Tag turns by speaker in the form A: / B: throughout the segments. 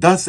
A: 10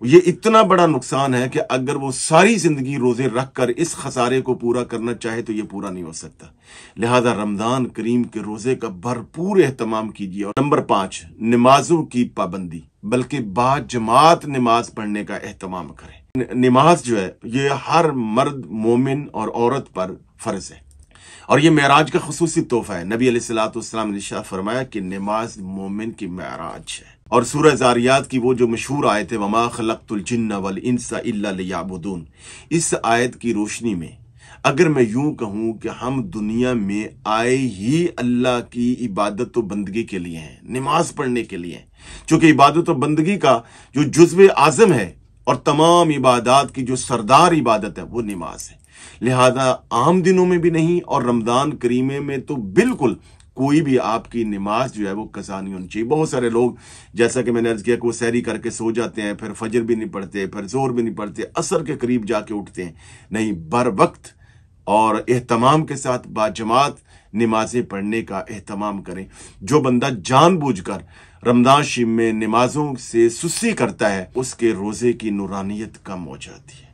A: یہ اتنا بڑا نقصان ہے کہ اگر وہ ساری زندگی روزے رکھ کر اس خسارے کو پورا کرنا چاہے تو یہ پورا نہیں ہو سکتا۔ لہذا رمضان کریم کے روزے کا بھرپور اہتمام کیجیے۔ اور نمبر 5، نمازوں کی پابندی، بلکہ با جماعت نماز پڑھنے کا اہتمام کریں۔ نماز جو ہے یہ ہر مرد مومن اور عورت پر فرض ہے، اور یہ معراج کا خصوصی تحفہ ہے۔ نبی علیہ الصلوۃ والسلام نے ارشاد فرمایا کہ نماز مومن کی معراج ہے۔ اور سورہ زاریات کی وہ جو مشہور آیت ہے وما خلقت الجن والانس الا لیعبدون، اس آیت کی روشنی میں اگر میں یوں کہوں کہ ہم دنیا میں آئے ہی اللہ کی عبادت و بندگی کے لیے ہیں، نماز پڑھنے کے لیے ہیں، چونکہ عبادت و بندگی کا جو جزو اعظم ہے اور تمام عبادات کی جو سردار عبادت ہے وہ نماز ہے، لہذا عام دنوں میں بھی نہیں اور رمضان کریمے میں تو بالکل کوئی بھی آپ کی نماز جو ہے وہ قضا نہیں ہونی چاہیے۔ بہت سارے لوگ جیسا کہ میں نے عرض کیا کہ وہ سحری کر کے سو جاتے ہیں، پھر فجر بھی نہیں پڑھتے، پھر ظہر بھی نہیں پڑھتے، عصر کے قریب جا کے اٹھتے ہیں۔ نہیں، بر وقت اور اہتمام کے ساتھ باجماعت نمازیں پڑھنے کا اہتمام کریں۔ جو بندہ جان بوجھ کر رمضان شریف میں نمازوں سے سستی کرتا ہے اس کے روزے کی نورانیت کم ہو جاتی ہے،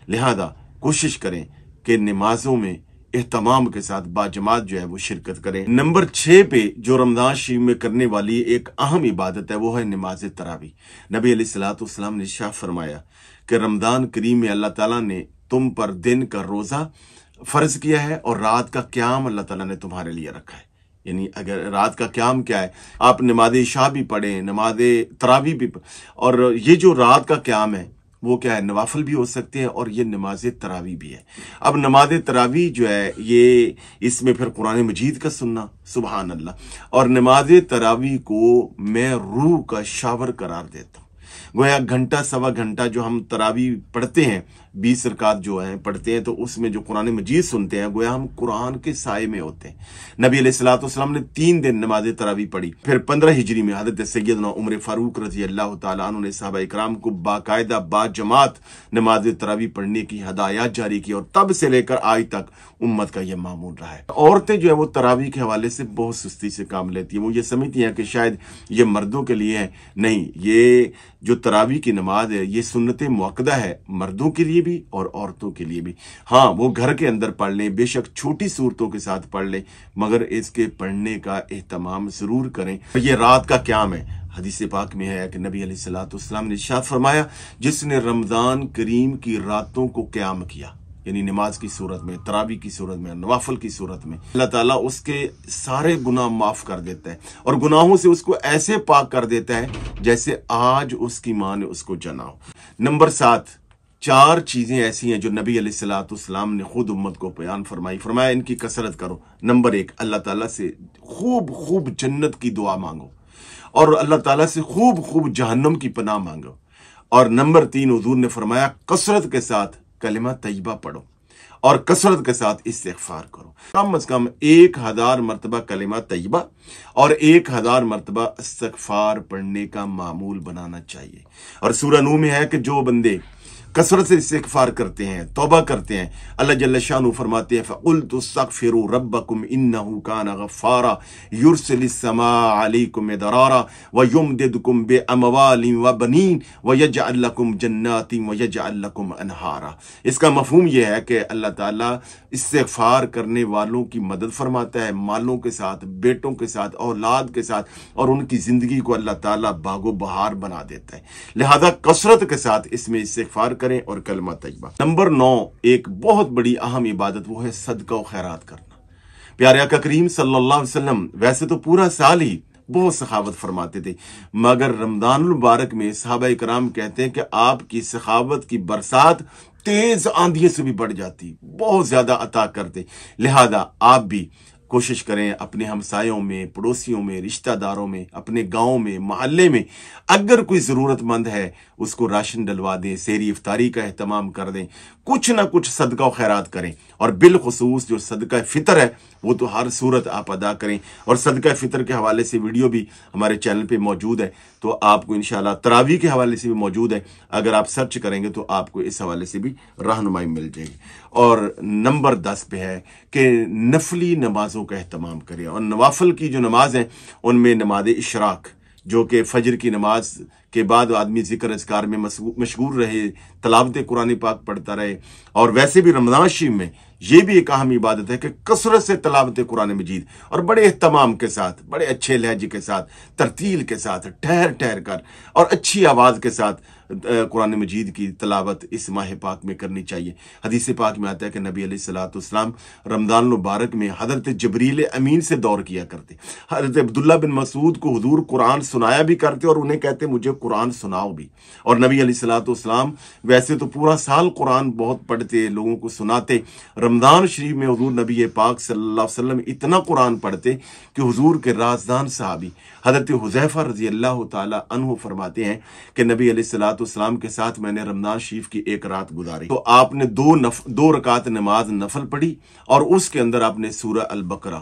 A: لہذا کوشش کریں کہ نمازوں میں اہتمام کے ساتھ باجماعت جو ہے وہ شرکت کریں۔ نمبر 6 پہ جو رمضان شریف میں کرنے والی ایک اہم عبادت ہے وہ ہے نماز تراویح۔ نبی علیہ الصلوۃ والسلام نے ارشاد فرمایا کہ رمضان کریم میں اللہ تعالیٰ نے تم پر دن کا روزہ فرض کیا ہے اور رات کا قیام اللہ تعالیٰ نے تمہارے لیے رکھا ہے۔ یعنی اگر رات کا قیام کیا ہے، آپ نماز عشاء بھی پڑھیں، نماز تراویح بھی اور یہ جو رات کا قیام ہے وہ کیا ہے، نوافل بھی ہو سکتے ہیں اور یہ نماز تراویح بھی ہے۔ اب نماز تراویح جو ہے یہ اس میں پھر قرآن مجید کا سننا، سبحان اللہ، اور نماز تراویح کو میں روح کا شاور قرار دیتا ہوں۔ گویا گھنٹہ سوا گھنٹہ جو ہم تراویح پڑھتے ہیں، 20 رکعت جو ہیں پڑھتے ہیں، تو اس میں جو قرآن مجید سنتے ہیں گویا ہم قرآن کے سائے میں ہوتے ہیں۔ نبی علیہ الصلوۃ والسلام نے 3 دن نماز تراویح پڑھی، پھر 15 ہجری میں حضرت سیدنا عمر فاروق رضی اللہ تعالیٰ عنہ نے صحابہ اکرام کو باقاعدہ باجماعت نماز تراویح پڑھنے کی ہدایات جاری کی، اور تب سے لے کر آج تک امت کا یہ معمول رہا ہے۔ عورتیں جو ہے وہ تراویح کے حوالے سے بہت سستی سے کام لیتی ہیں، وہ یہ سمجھتی ہیں کہ شاید یہ مردوں کے لیے ہے۔ نہیں، یہ جو تراویح کی نماز ہے یہ سنت مؤکدہ ہے، مردوں کے لیے بھی اور عورتوں کے لیے بھی۔ ہاں، وہ گھر کے اندر پڑھ لیں، بے شک چھوٹی صورتوں کے ساتھ پڑھ لیں، مگر اس کے پڑھنے کا اہتمام ضرور کریں۔ یہ رات کا قیام ہے، حدیث پاک میں ہے کہ نبی علیہ الصلوۃ والسلام نے ارشاد فرمایا جس نے رمضان کریم کی راتوں کو قیام کیا، یعنی نماز کی صورت میں، تراویح کی صورت میں، نوافل کی صورت میں، اللہ تعالیٰ اس کے سارے گناہ معاف کر دیتا ہے اور گناہوں سے اس کو ایسے پاک کر دیتا ہے جیسے آج اس کی ماں نے اس کو جنا ہو۔ نمبر 7، 4 چیزیں ایسی ہیں جو نبی علیہ الصلوۃ والسلام نے خود امت کو بیان فرمایا ان کی کثرت کرو۔ نمبر 1، اللہ تعالیٰ سے خوب جنت کی دعا مانگو اور اللہ تعالیٰ سے خوب جہنم کی پناہ مانگو۔ اور نمبر 3، حضور نے فرمایا کثرت کے ساتھ کلمہ طیبہ پڑھو اور کثرت کے ساتھ استغفار کرو، کم از کم 1000 مرتبہ کلمہ طیبہ اور 1000 مرتبہ استغفار پڑھنے کا معمول بنانا چاہیے۔ اور سورہ نور میں ہے کہ جو بندے کثرت سے استغفار کرتے ہیں، توبہ کرتے ہیں، اللہ جل شانہ فرماتے ہیں فَقُلْتُ اسْتَغْفِرُوا رَبَّكُمْ إِنَّهُ كَانَ غَفَّارًا يُرْسِلِ السَّمَاءَ عَلَيْكُمْ مِدْرَارًا وَيُمْدِدْكُمْ بِأَمْوَالٍ وَبَنِينَ وَيَجْعَلْ لَكُمْ جَنَّاتٍ وَيَجْعَلْ لَكُمْ أَنْهَارًا۔ اس کا مفہوم یہ ہے کہ اللہ تعالیٰ استغفار کرنے والوں کی مدد فرماتا ہے، مالوں کے ساتھ، بیٹوں کے ساتھ، اولاد کے ساتھ، اور ان کی زندگی کو اللہ تعالیٰ باغ و بہار بنا دیتا ہے۔ لہذا کثرت کے ساتھ اس میں استغفار کریں اور کلمہ طیبہ۔ نمبر 9، ایک بہت بڑی اہم عبادت وہ ہے صدقہ و خیرات کرنا۔ پیارے آقا کریم صلی اللہ علیہ وسلم ویسے تو پورا سال ہی بہت سخاوت فرماتے تھے، مگر رمضان المبارک میں صحابہ کرام کہتے ہیں کہ آپ کی سخاوت کی برسات تیز آندھیوں سے بھی بڑھ جاتی، بہت زیادہ عطا کرتے۔ لہذا آپ بھی کوشش کریں اپنے ہمسایوں میں، پڑوسیوں میں، رشتہ داروں میں، اپنے گاؤں میں، محلے میں اگر کوئی ضرورت مند ہے اس کو راشن ڈلوا دیں، سحری افطاری کا اہتمام کر دیں، کچھ نہ کچھ صدقہ و خیرات کریں۔ اور بالخصوص جو صدقہ فطر ہے وہ تو ہر صورت آپ ادا کریں، اور صدقہ فطر کے حوالے سے ویڈیو بھی ہمارے چینل پہ موجود ہے، تو آپ کو انشاءاللہ تراویح کے حوالے سے بھی موجود ہے، اگر آپ سرچ کریں گے تو آپ کو اس حوالے سے بھی رہنمائی مل جائے گی۔ اور نمبر 10 پہ ہے کہ نفلی نمازوں کا اہتمام کریں، اور نوافل کی جو نماز ہیں ان میں نماز اشراق جو کہ فجر کی نماز کے بعد آدمی ذکر اذکار میں مشغول رہے، تلاوت قرآن پاک پڑھتا رہے۔ اور ویسے بھی رمضان شریف میں یہ بھی ایک اہم عبادت ہے کہ کثرت سے تلاوت قرآن مجید اور بڑے اہتمام کے ساتھ، بڑے اچھے لہجے کے ساتھ، ترتیل کے ساتھ، ٹھہر ٹھہر کر اور اچھی آواز کے ساتھ قرآن مجید کی تلاوت اس ماہ پاک میں کرنی چاہیے۔ حدیث پاک میں آتا ہے کہ نبی علیہ الصلوۃ والسلام رمضان المبارک میں حضرت جبریل امین سے دور کیا کرتے، حضرت عبداللہ بن مسعود کو حضور قرآن سنایا بھی کرتے اور انہیں کہتے مجھے قرآن سناؤ بھی۔ اور نبی علیہ الصلوۃ والسلام ویسے تو پورا سال قرآن بہت پڑھتے، لوگوں کو سناتے، رمضان شریف میں حضور نبی پاک صلی اللہ علیہ وسلم اتنا قرآن پڑھتے کہ حضور کے رازدان صحابی حضرت حذیفہ رضی اللہ تعالی عنہ فرماتے ہیں کہ نبی علیہ الصلوۃ والسلام کے ساتھ میں نے رمضان شریف کی ایک رات گزاری تو آپ نے دو رکعت نماز نفل پڑھی اور اس کے اندر آپ نے سورہ البقرہ،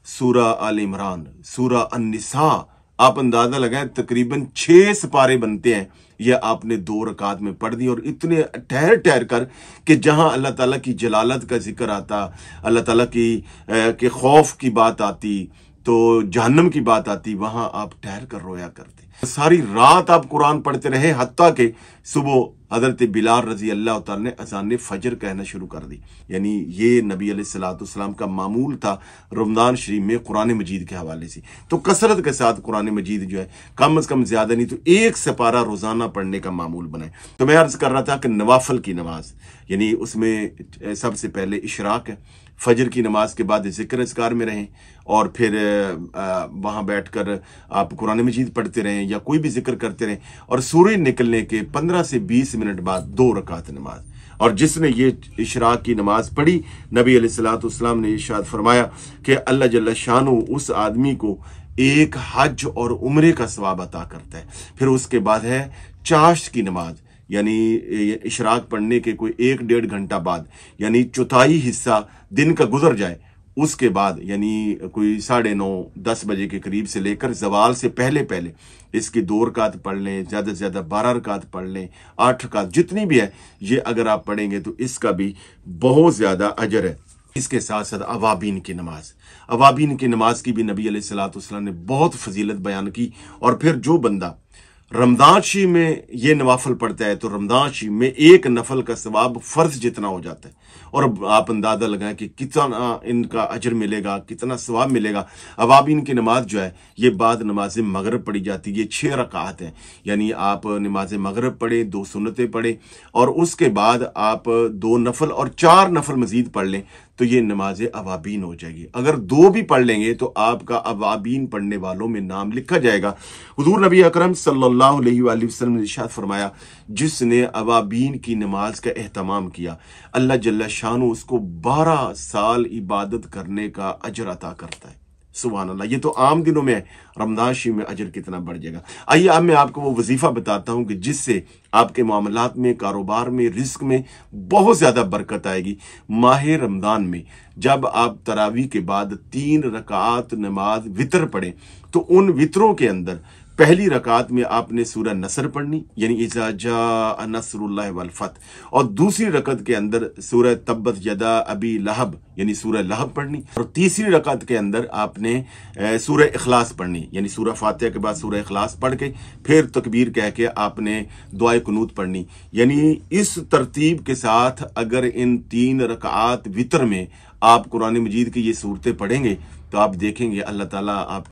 A: سورہ آل عمران، سورہ النساء، آپ اندازہ لگائیں تقریباً 6 سپارے بنتے ہیں، یہ آپ نے 2 رکعت میں پڑھ دی، اور اتنے ٹھہر ٹھہر کر کہ جہاں اللہ تعالیٰ کی جلالت کا ذکر آتا، اللہ تعالیٰ کی خوف کی بات آتی، تو جہنم کی بات آتی، وہاں آپ ٹھہر کر رویا کرتے۔ ساری رات آپ قرآن پڑھتے رہے، حتیٰ کہ صبح حضرت بلال رضی اللہ تعالیٰ نے اذان فجر کہنا شروع کر دی۔ یعنی یہ نبی علیہ الصلوۃ والسلام کا معمول تھا رمضان شریف میں قرآن مجید کے حوالے سے۔ تو کثرت کے ساتھ قرآن مجید جو ہے کم از کم زیادہ نہیں تو 1 سپارہ روزانہ پڑھنے کا معمول بنائے۔ تو میں عرض کر رہا تھا کہ نوافل کی نماز، یعنی اس میں سب سے پہلے اشراق ہے، فجر کی نماز کے بعد ذکر اذکار میں رہیں، اور پھر وہاں بیٹھ کر آپ قرآن مجید پڑھتے رہیں یا کوئی بھی ذکر کرتے رہیں، اور سورج نکلنے کے 15 سے 20 منٹ بعد 2 رکعت نماز۔ اور جس نے یہ اشراق کی نماز پڑھی، نبی علیہ الصلوۃ والسلام نے ارشاد فرمایا کہ اللہ جل شانہ اس آدمی کو ایک حج اور عمرے کا ثواب عطا کرتا ہے۔ پھر اس کے بعد ہے چاشت کی نماز، یعنی اشراق پڑھنے کے کوئی 1-1.5 گھنٹہ بعد، یعنی چوتھائی حصہ دن کا گزر جائے، اس کے بعد یعنی کوئی 9:30-10 بجے کے قریب سے لے کر زوال سے پہلے اس کی 2 رکعت پڑھ لیں، زیادہ سے زیادہ 12 رکعت پڑھ لیں، 8 رکعت جتنی بھی ہے، یہ اگر آپ پڑھیں گے تو اس کا بھی بہت زیادہ اجر ہے۔ اس کے ساتھ ساتھ اوابین کی نماز کی بھی نبی علیہ الصلوۃ والسلام نے بہت فضیلت بیان کی۔ اور پھر جو بندہ رمضان شریف میں یہ نوافل پڑھتا ہے تو رمضان شریف میں 1 نفل کا ثواب فرض جتنا ہو جاتا ہے، اور آپ اندازہ لگائیں کہ کتنا ان کا اجر ملے گا، کتنا ثواب ملے گا۔ اوابین کی نماز جو ہے یہ بعد نماز مغرب پڑھی جاتی ہے، یہ 6 رکعات ہیں، یعنی آپ نماز مغرب پڑھیں، 2 سنتیں پڑھیں، اور اس کے بعد آپ 2 نفل اور 4 نفل مزید پڑھ لیں تو یہ نماز اوابین ہو جائے گی۔ اگر 2 بھی پڑھ لیں گے تو آپ کا اوابین پڑھنے والوں میں نام لکھا جائے گا۔ حضور نبی اکرم صلی اللہ علیہ وآلہ وسلم نے ارشاد فرمایا، جس نے اوابین کی نماز کا اہتمام کیا، اللہ جل شانہ اس کو 12 سال عبادت کرنے کا اجر عطا کرتا ہے۔ سبحان اللہ، یہ تو عام دنوں میں ہے، رمضان شریف میں اجر کتنا بڑھ جائے گا۔ آئیے اب میں آپ کو وہ وظیفہ بتاتا ہوں کہ جس سے آپ کے معاملات میں، کاروبار میں، رزق میں بہت زیادہ برکت آئے گی۔ ماہ رمضان میں جب آپ تراویح کے بعد 3 رکعات نماز وطر پڑھیں تو ان وطروں کے اندر پہلی رکعت میں آپ نے سورہ نصر پڑھنی، یعنی اذا جاء نصر اللہ والفتح، اور دوسری رکعت کے اندر سورہ تبت یدا ابی لہب یعنی سورہ لہب پڑھنی، اور تیسری رکعت کے اندر آپ نے سورہ اخلاص پڑھنی، یعنی سورہ فاتحہ کے بعد سورہ اخلاص پڑھ کے پھر تکبیر کہہ کے آپ نے دعائے قنوت پڑھنی۔ یعنی اس ترتیب کے ساتھ اگر ان 3 رکعات وطر میں آپ قرآن مجید کی یہ صورتیں پڑھیں گے تو آپ دیکھیں گے اللہ تعالیٰ آپ